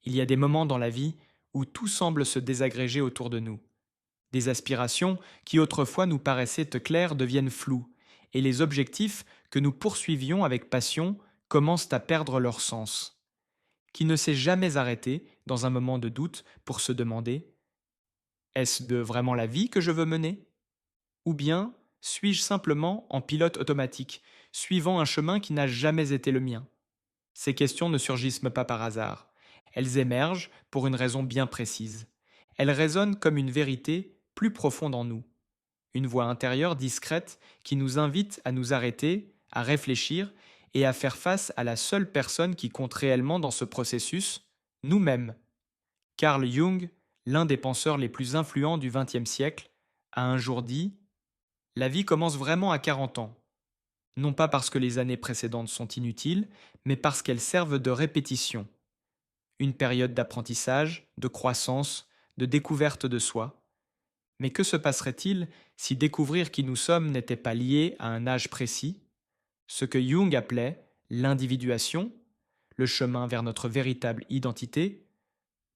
Il y a des moments dans la vie où tout semble se désagréger autour de nous. Des aspirations qui autrefois nous paraissaient claires deviennent floues, et les objectifs que nous poursuivions avec passion commencent à perdre leur sens. Qui ne s'est jamais arrêté, dans un moment de doute, pour se demander: est-ce de vraiment la vie que je veux mener? Ou bien suis-je simplement en pilote automatique, suivant un chemin qui n'a jamais été le mien? Ces questions ne surgissent pas par hasard. Elles émergent pour une raison bien précise. Elles résonnent comme une vérité plus profonde en nous, une voix intérieure discrète qui nous invite à nous arrêter, à réfléchir et à faire face à la seule personne qui compte réellement dans ce processus, nous-mêmes. Carl Jung, l'un des penseurs les plus influents du XXe siècle, a un jour dit: la vie commence vraiment à 40 ans, non pas parce que les années précédentes sont inutiles, mais parce qu'elles servent de répétition, une période d'apprentissage, de croissance, de découverte de soi. Mais que se passerait-il si découvrir qui nous sommes n'était pas lié à un âge précis, ce que Jung appelait l'individuation, le chemin vers notre véritable identité,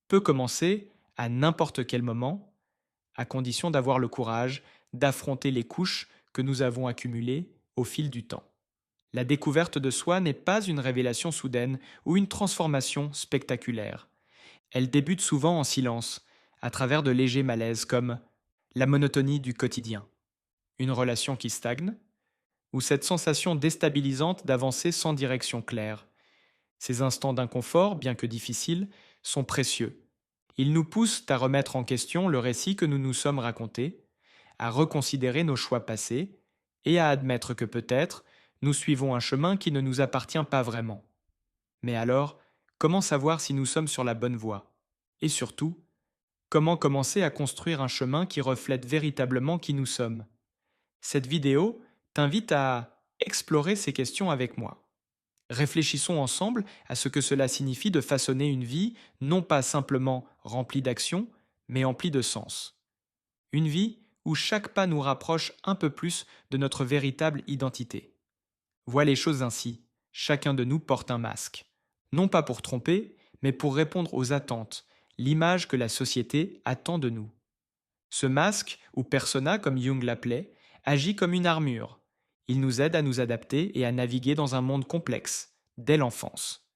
peut commencer à n'importe quel moment, à condition d'avoir le courage d'affronter les couches que nous avons accumulées au fil du temps. La découverte de soi n'est pas une révélation soudaine ou une transformation spectaculaire. Elle débute souvent en silence, à travers de légers malaises comme la monotonie du quotidien, une relation qui stagne, ou cette sensation déstabilisante d'avancer sans direction claire. Ces instants d'inconfort, bien que difficiles, sont précieux. Ils nous poussent à remettre en question le récit que nous nous sommes raconté, à reconsidérer nos choix passés et à admettre que peut-être nous suivons un chemin qui ne nous appartient pas vraiment. Mais alors, comment savoir si nous sommes sur la bonne voie? Et surtout, comment commencer à construire un chemin qui reflète véritablement qui nous sommes? Cette vidéo t'invite à explorer ces questions avec moi. Réfléchissons ensemble à ce que cela signifie de façonner une vie non pas simplement remplie d'actions, mais emplie de sens. Une vie où chaque pas nous rapproche un peu plus de notre véritable identité. Vois les choses ainsi, chacun de nous porte un masque. Non pas pour tromper, mais pour répondre aux attentes, l'image que la société attend de nous. Ce masque, ou persona comme Jung l'appelait, agit comme une armure. Il nous aide à nous adapter et à naviguer dans un monde complexe, dès l'enfance.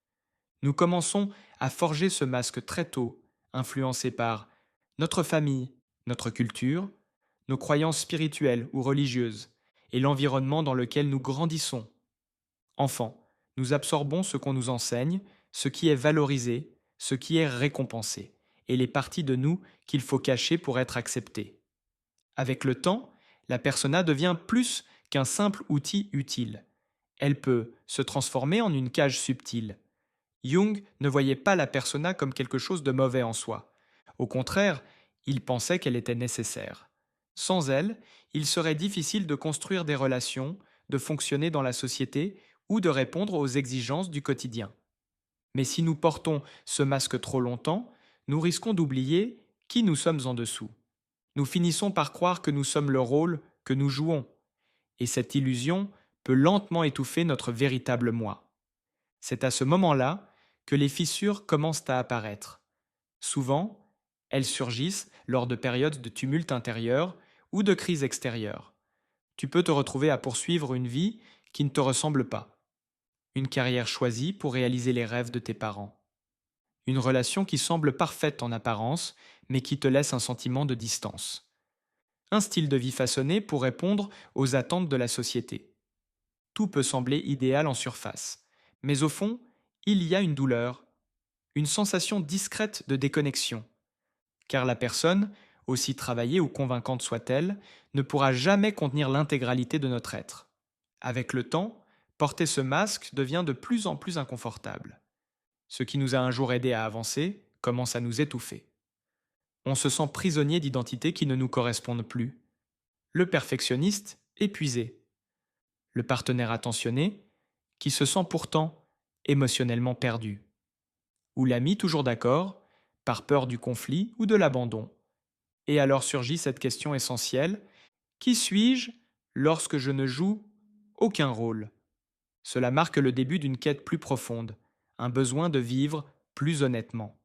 Nous commençons à forger ce masque très tôt, influencé par notre famille, notre culture, nos croyances spirituelles ou religieuses, et l'environnement dans lequel nous grandissons. Enfants, nous absorbons ce qu'on nous enseigne, ce qui est valorisé, ce qui est récompensé, et les parties de nous qu'il faut cacher pour être acceptées. Avec le temps, la persona devient plus qu'un simple outil utile. Elle peut se transformer en une cage subtile. Jung ne voyait pas la persona comme quelque chose de mauvais en soi. Au contraire, il pensait qu'elle était nécessaire. Sans elle, il serait difficile de construire des relations, de fonctionner dans la société ou de répondre aux exigences du quotidien. Mais si nous portons ce masque trop longtemps, nous risquons d'oublier qui nous sommes en dessous. Nous finissons par croire que nous sommes le rôle que nous jouons, et cette illusion peut lentement étouffer notre véritable moi. C'est à ce moment-là que les fissures commencent à apparaître. Souvent, elles surgissent lors de périodes de tumulte intérieur ou de crise extérieure. Tu peux te retrouver à poursuivre une vie qui ne te ressemble pas, une carrière choisie pour réaliser les rêves de tes parents, une relation qui semble parfaite en apparence, mais qui te laisse un sentiment de distance, un style de vie façonné pour répondre aux attentes de la société. Tout peut sembler idéal en surface, mais au fond, il y a une douleur, une sensation discrète de déconnexion, car la personne, aussi travaillée ou convaincante soit-elle, ne pourra jamais contenir l'intégralité de notre être. Avec le temps, porter ce masque devient de plus en plus inconfortable. Ce qui nous a un jour aidé à avancer commence à nous étouffer. On se sent prisonnier d'identités qui ne nous correspondent plus. Le perfectionniste, épuisé. Le partenaire attentionné, qui se sent pourtant émotionnellement perdu. Ou l'ami toujours d'accord, par peur du conflit ou de l'abandon. Et alors surgit cette question essentielle: qui suis-je lorsque je ne joue aucun rôle? Cela marque le début d'une quête plus profonde, un besoin de vivre plus honnêtement.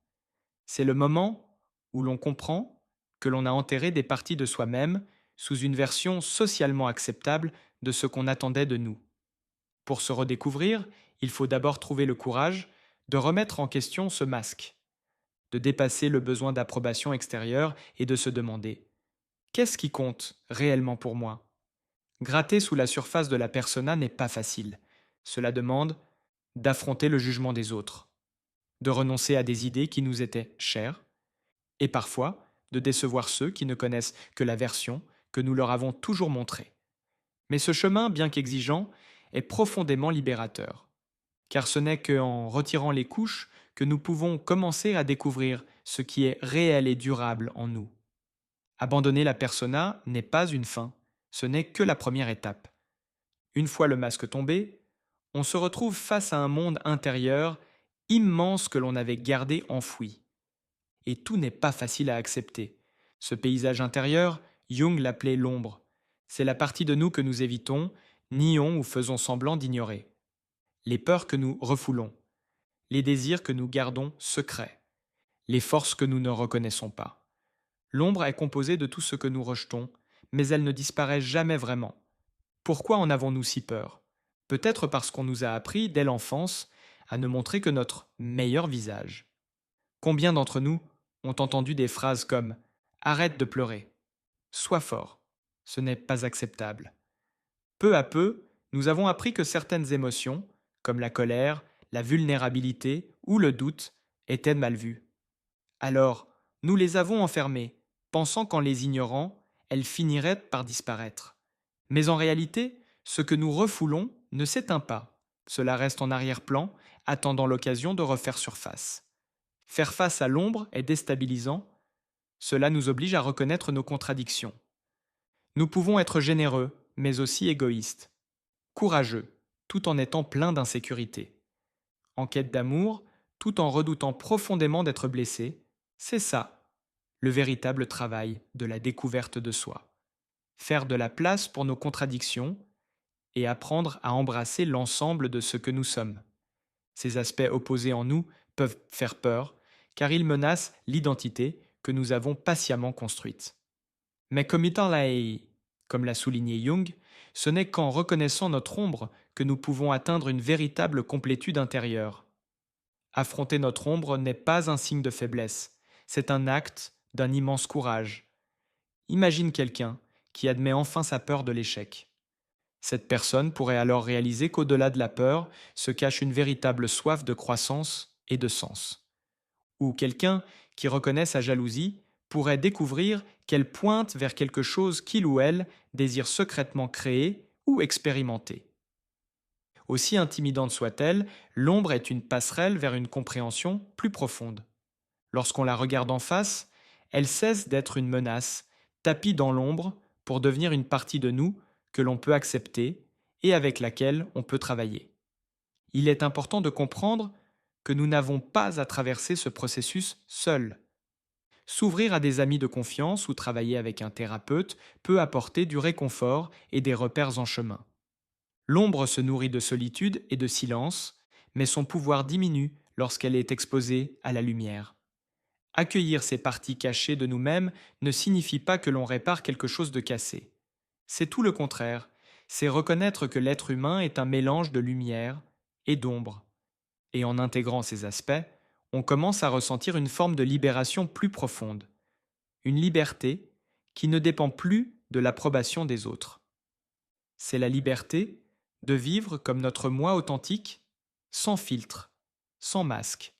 C'est le moment où l'on comprend que l'on a enterré des parties de soi-même sous une version socialement acceptable de ce qu'on attendait de nous. Pour se redécouvrir, il faut d'abord trouver le courage de remettre en question ce masque, de dépasser le besoin d'approbation extérieure et de se demander: qu'est-ce qui compte réellement pour moi? Gratter sous la surface de la persona n'est pas facile. Cela demande d'affronter le jugement des autres, de renoncer à des idées qui nous étaient chères, et parfois de décevoir ceux qui ne connaissent que la version que nous leur avons toujours montrée. Mais ce chemin, bien qu'exigeant, est profondément libérateur, car ce n'est qu'en retirant les couches que nous pouvons commencer à découvrir ce qui est réel et durable en nous. Abandonner la persona n'est pas une fin, ce n'est que la première étape. Une fois le masque tombé, on se retrouve face à un monde intérieur immense que l'on avait gardé enfoui. Et tout n'est pas facile à accepter. Ce paysage intérieur, Jung l'appelait l'ombre. C'est la partie de nous que nous évitons, nions ou faisons semblant d'ignorer. Les peurs que nous refoulons, les désirs que nous gardons secrets, les forces que nous ne reconnaissons pas. L'ombre est composée de tout ce que nous rejetons, mais elle ne disparaît jamais vraiment. Pourquoi en avons-nous si peur? Peut-être parce qu'on nous a appris, dès l'enfance, à ne montrer que notre meilleur visage. Combien d'entre nous ont entendu des phrases comme: arrête de pleurer, sois fort, ce n'est pas acceptable. Peu à peu, nous avons appris que certaines émotions, comme la colère, la vulnérabilité ou le doute, étaient mal vues. Alors, nous les avons enfermées, pensant qu'en les ignorant, elles finiraient par disparaître. Mais en réalité, ce que nous refoulons ne s'éteint pas. Cela reste en arrière-plan, attendant l'occasion de refaire surface. Faire face à l'ombre est déstabilisant. Cela nous oblige à reconnaître nos contradictions. Nous pouvons être généreux, mais aussi égoïstes. Courageux, tout en étant plein d'insécurité. En quête d'amour, tout en redoutant profondément d'être blessé. C'est ça, le véritable travail de la découverte de soi. Faire de la place pour nos contradictions et apprendre à embrasser l'ensemble de ce que nous sommes. Ces aspects opposés en nous peuvent faire peur, car ils menacent l'identité que nous avons patiemment construite. Mais comme l'a souligné Jung, ce n'est qu'en reconnaissant notre ombre que nous pouvons atteindre une véritable complétude intérieure. Affronter notre ombre n'est pas un signe de faiblesse, c'est un acte d'un immense courage. Imagine quelqu'un qui admet enfin sa peur de l'échec. Cette personne pourrait alors réaliser qu'au-delà de la peur se cache une véritable soif de croissance et de sens. Ou quelqu'un qui reconnaît sa jalousie pourrait découvrir qu'elle pointe vers quelque chose qu'il ou elle désire secrètement créer ou expérimenter. Aussi intimidante soit-elle, l'ombre est une passerelle vers une compréhension plus profonde. Lorsqu'on la regarde en face, elle cesse d'être une menace, tapie dans l'ombre pour devenir une partie de nous que l'on peut accepter et avec laquelle on peut travailler. Il est important de comprendre que nous n'avons pas à traverser ce processus seuls. S'ouvrir à des amis de confiance ou travailler avec un thérapeute peut apporter du réconfort et des repères en chemin. L'ombre se nourrit de solitude et de silence, mais son pouvoir diminue lorsqu'elle est exposée à la lumière. Accueillir ces parties cachées de nous-mêmes ne signifie pas que l'on répare quelque chose de cassé. C'est tout le contraire, c'est reconnaître que l'être humain est un mélange de lumière et d'ombre. Et en intégrant ces aspects, on commence à ressentir une forme de libération plus profonde, une liberté qui ne dépend plus de l'approbation des autres. C'est la liberté de vivre comme notre moi authentique, sans filtre, sans masque.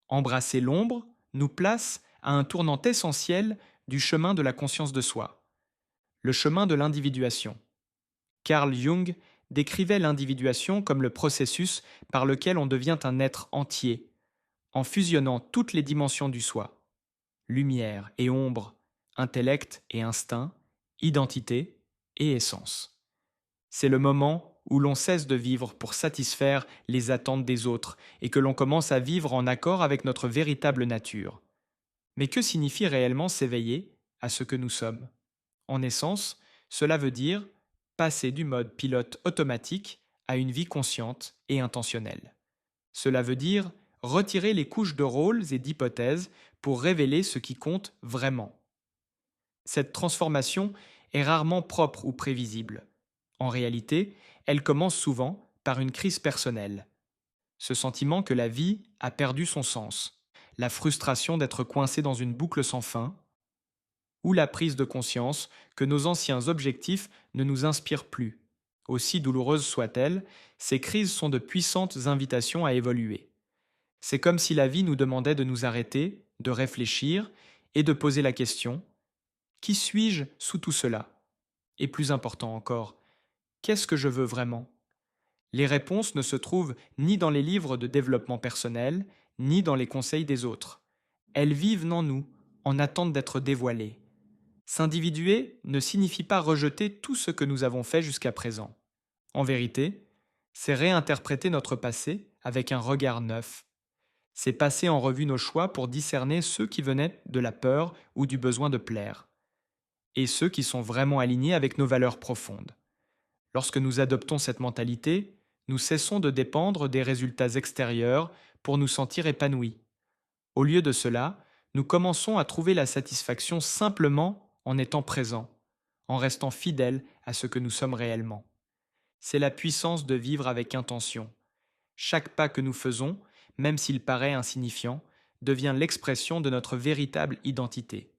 Embrasser l'ombre nous place à un tournant essentiel du chemin de la conscience de soi, le chemin de l'individuation. Carl Jung décrivait l'individuation comme le processus par lequel on devient un être entier, en fusionnant toutes les dimensions du soi, lumière et ombre, intellect et instinct, identité et essence. C'est le moment où l'on cesse de vivre pour satisfaire les attentes des autres et que l'on commence à vivre en accord avec notre véritable nature. Mais que signifie réellement s'éveiller à ce que nous sommes? En essence, cela veut dire passer du mode pilote automatique à une vie consciente et intentionnelle. Cela veut dire retirer les couches de rôles et d'hypothèses pour révéler ce qui compte vraiment. Cette transformation est rarement propre ou prévisible. En réalité, elle commence souvent par une crise personnelle. Ce sentiment que la vie a perdu son sens, la frustration d'être coincé dans une boucle sans fin, ou la prise de conscience que nos anciens objectifs ne nous inspirent plus. Aussi douloureuses soient-elles, ces crises sont de puissantes invitations à évoluer. C'est comme si la vie nous demandait de nous arrêter, de réfléchir et de poser la question: qui suis-je sous tout cela? Et plus important encore, qu'est-ce que je veux vraiment? Les réponses ne se trouvent ni dans les livres de développement personnel, ni dans les conseils des autres. Elles vivent en nous, en attente d'être dévoilées. S'individuer ne signifie pas rejeter tout ce que nous avons fait jusqu'à présent. En vérité, c'est réinterpréter notre passé avec un regard neuf. C'est passer en revue nos choix pour discerner ceux qui venaient de la peur ou du besoin de plaire, et ceux qui sont vraiment alignés avec nos valeurs profondes. Lorsque nous adoptons cette mentalité, nous cessons de dépendre des résultats extérieurs pour nous sentir épanouis. Au lieu de cela, nous commençons à trouver la satisfaction simplement en étant présents, en restant fidèles à ce que nous sommes réellement. C'est la puissance de vivre avec intention. Chaque pas que nous faisons, même s'il paraît insignifiant, devient l'expression de notre véritable identité.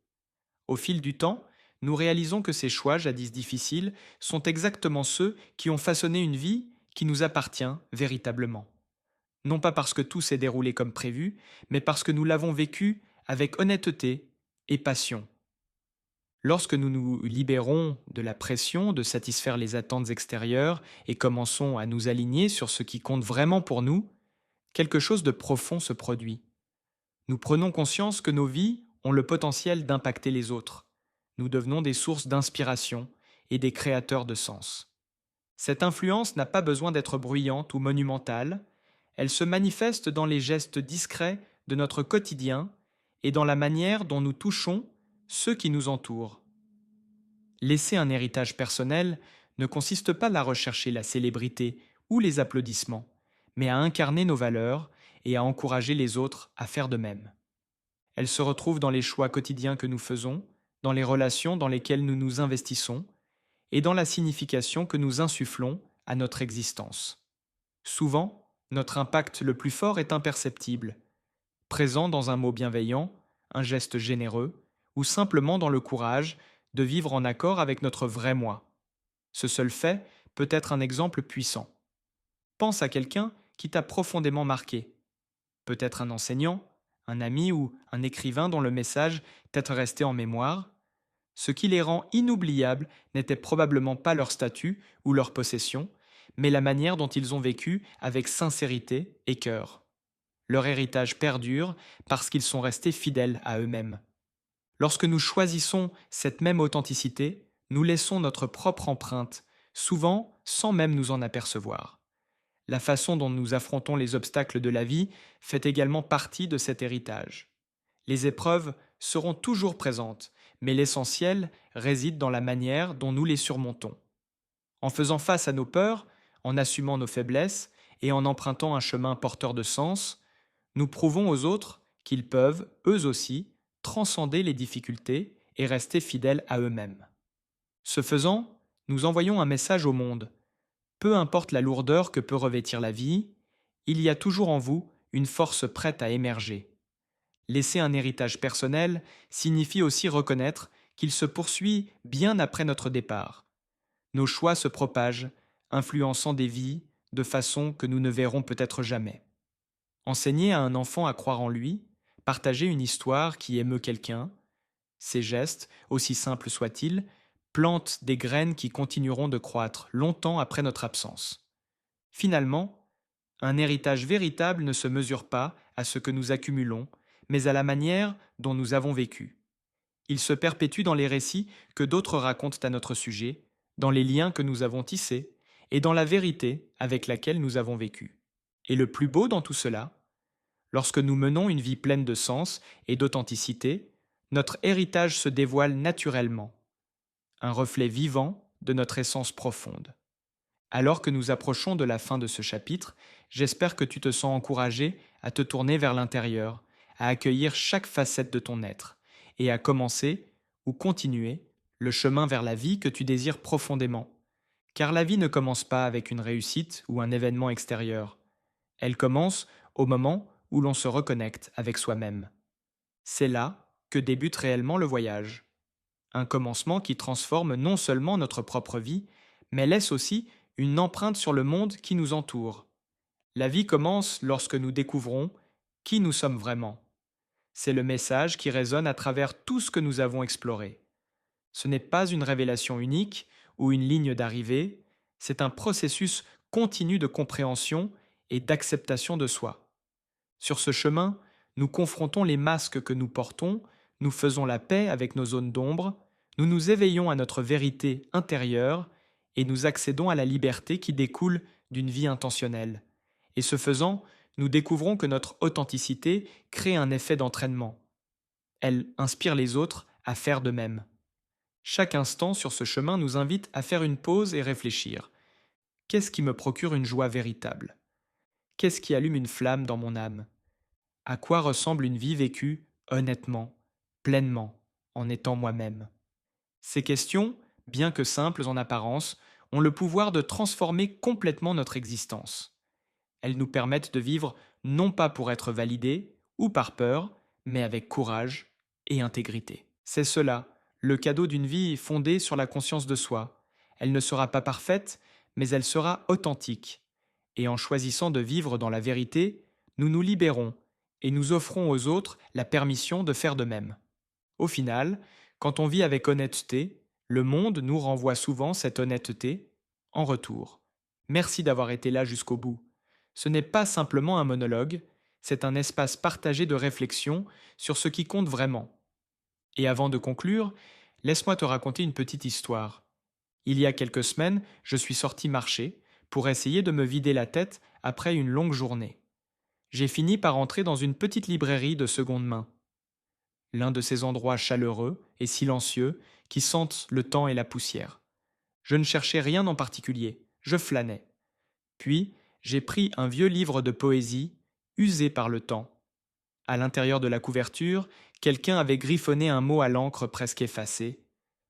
Au fil du temps, nous réalisons que ces choix, jadis difficiles, sont exactement ceux qui ont façonné une vie qui nous appartient véritablement. Non pas parce que tout s'est déroulé comme prévu, mais parce que nous l'avons vécu avec honnêteté et passion. Lorsque nous nous libérons de la pression de satisfaire les attentes extérieures et commençons à nous aligner sur ce qui compte vraiment pour nous, quelque chose de profond se produit. Nous prenons conscience que nos vies ont le potentiel d'impacter les autres. Nous devenons des sources d'inspiration et des créateurs de sens. Cette influence n'a pas besoin d'être bruyante ou monumentale, elle se manifeste dans les gestes discrets de notre quotidien et dans la manière dont nous touchons ceux qui nous entourent. Laisser un héritage personnel ne consiste pas à rechercher la célébrité ou les applaudissements, mais à incarner nos valeurs et à encourager les autres à faire de même. Elle se retrouve dans les choix quotidiens que nous faisons, dans les relations dans lesquelles nous nous investissons et dans la signification que nous insufflons à notre existence. Souvent, notre impact le plus fort est imperceptible, présent dans un mot bienveillant, un geste généreux ou simplement dans le courage de vivre en accord avec notre vrai moi. Ce seul fait peut être un exemple puissant. Pense à quelqu'un qui t'a profondément marqué. Peut-être un enseignant, un ami ou un écrivain dont le message t'est resté en mémoire. Ce qui les rend inoubliables n'était probablement pas leur statut ou leur possession, mais la manière dont ils ont vécu avec sincérité et cœur. Leur héritage perdure parce qu'ils sont restés fidèles à eux-mêmes. Lorsque nous choisissons cette même authenticité, nous laissons notre propre empreinte, souvent sans même nous en apercevoir. La façon dont nous affrontons les obstacles de la vie fait également partie de cet héritage. Les épreuves seront toujours présentes, mais l'essentiel réside dans la manière dont nous les surmontons. En faisant face à nos peurs, en assumant nos faiblesses et en empruntant un chemin porteur de sens, nous prouvons aux autres qu'ils peuvent, eux aussi, transcender les difficultés et rester fidèles à eux-mêmes. Ce faisant, nous envoyons un message au monde. Peu importe la lourdeur que peut revêtir la vie, il y a toujours en vous une force prête à émerger. Laisser un héritage personnel signifie aussi reconnaître qu'il se poursuit bien après notre départ. Nos choix se propagent, influençant des vies de façon que nous ne verrons peut-être jamais. Enseigner à un enfant à croire en lui, partager une histoire qui émeut quelqu'un, ces gestes, aussi simples soient-ils, plantent des graines qui continueront de croître longtemps après notre absence. Finalement, un héritage véritable ne se mesure pas à ce que nous accumulons, mais à la manière dont nous avons vécu. Il se perpétue dans les récits que d'autres racontent à notre sujet, dans les liens que nous avons tissés et dans la vérité avec laquelle nous avons vécu. Et le plus beau dans tout cela, lorsque nous menons une vie pleine de sens et d'authenticité, notre héritage se dévoile naturellement, un reflet vivant de notre essence profonde. Alors que nous approchons de la fin de ce chapitre, j'espère que tu te sens encouragé à te tourner vers l'intérieur, à accueillir chaque facette de ton être, et à commencer, ou continuer, le chemin vers la vie que tu désires profondément. Car la vie ne commence pas avec une réussite ou un événement extérieur. Elle commence au moment où l'on se reconnecte avec soi-même. C'est là que débute réellement le voyage. Un commencement qui transforme non seulement notre propre vie, mais laisse aussi une empreinte sur le monde qui nous entoure. La vie commence lorsque nous découvrons qui nous sommes vraiment. C'est le message qui résonne à travers tout ce que nous avons exploré. Ce n'est pas une révélation unique ou une ligne d'arrivée, c'est un processus continu de compréhension et d'acceptation de soi. Sur ce chemin, nous confrontons les masques que nous portons, nous faisons la paix avec nos zones d'ombre, nous nous éveillons à notre vérité intérieure et nous accédons à la liberté qui découle d'une vie intentionnelle. Et ce faisant, nous découvrons que notre authenticité crée un effet d'entraînement. Elle inspire les autres à faire de même. Chaque instant sur ce chemin nous invite à faire une pause et réfléchir. Qu'est-ce qui me procure une joie véritable? Qu'est-ce qui allume une flamme dans mon âme? À quoi ressemble une vie vécue honnêtement, pleinement, en étant moi-même? Ces questions, bien que simples en apparence, ont le pouvoir de transformer complètement notre existence. Elles nous permettent de vivre non pas pour être validés ou par peur, mais avec courage et intégrité. C'est cela, le cadeau d'une vie fondée sur la conscience de soi. Elle ne sera pas parfaite, mais elle sera authentique. Et en choisissant de vivre dans la vérité, nous nous libérons et nous offrons aux autres la permission de faire de même. Au final, quand on vit avec honnêteté, le monde nous renvoie souvent cette honnêteté en retour. Merci d'avoir été là jusqu'au bout. Ce n'est pas simplement un monologue, c'est un espace partagé de réflexion sur ce qui compte vraiment. Et avant de conclure, laisse-moi te raconter une petite histoire. Il y a quelques semaines, je suis sorti marcher pour essayer de me vider la tête après une longue journée. J'ai fini par entrer dans une petite librairie de seconde main. L'un de ces endroits chaleureux et silencieux qui sentent le temps et la poussière. Je ne cherchais rien en particulier, je flânais. Puis, j'ai pris un vieux livre de poésie, usé par le temps. À l'intérieur de la couverture, quelqu'un avait griffonné un mot à l'encre presque effacé.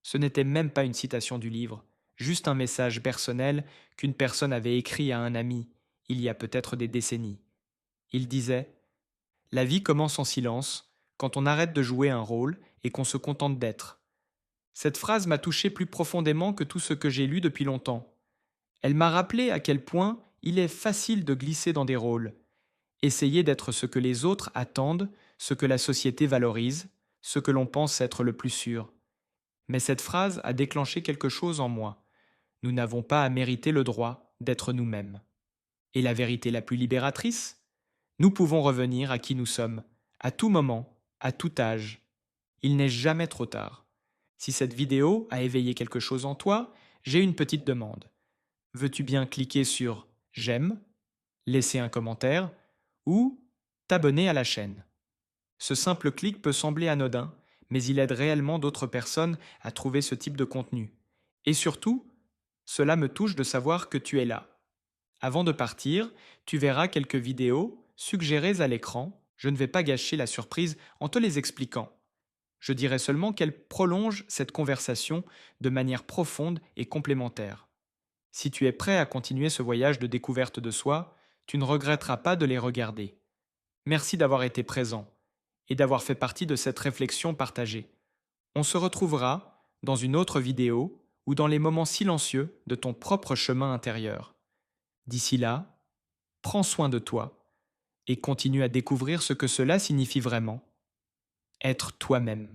Ce n'était même pas une citation du livre, juste un message personnel qu'une personne avait écrit à un ami, il y a peut-être des décennies. Il disait « La vie commence en silence, quand on arrête de jouer un rôle et qu'on se contente d'être. » Cette phrase m'a touché plus profondément que tout ce que j'ai lu depuis longtemps. Elle m'a rappelé à quel point il est facile de glisser dans des rôles, essayer d'être ce que les autres attendent, ce que la société valorise, ce que l'on pense être le plus sûr. Mais cette phrase a déclenché quelque chose en moi. Nous n'avons pas à mériter le droit d'être nous-mêmes. Et la vérité la plus libératrice? Nous pouvons revenir à qui nous sommes, à tout moment, à tout âge. Il n'est jamais trop tard. Si cette vidéo a éveillé quelque chose en toi, j'ai une petite demande. Veux-tu bien cliquer sur j'aime, laisser un commentaire ou t'abonner à la chaîne? Ce simple clic peut sembler anodin, mais il aide réellement d'autres personnes à trouver ce type de contenu. Et surtout, cela me touche de savoir que tu es là. Avant de partir, tu verras quelques vidéos suggérées à l'écran. Je ne vais pas gâcher la surprise en te les expliquant. Je dirai seulement qu'elles prolongent cette conversation de manière profonde et complémentaire. Si tu es prêt à continuer ce voyage de découverte de soi, tu ne regretteras pas de les regarder. Merci d'avoir été présent et d'avoir fait partie de cette réflexion partagée. On se retrouvera dans une autre vidéo ou dans les moments silencieux de ton propre chemin intérieur. D'ici là, prends soin de toi et continue à découvrir ce que cela signifie vraiment, être toi-même.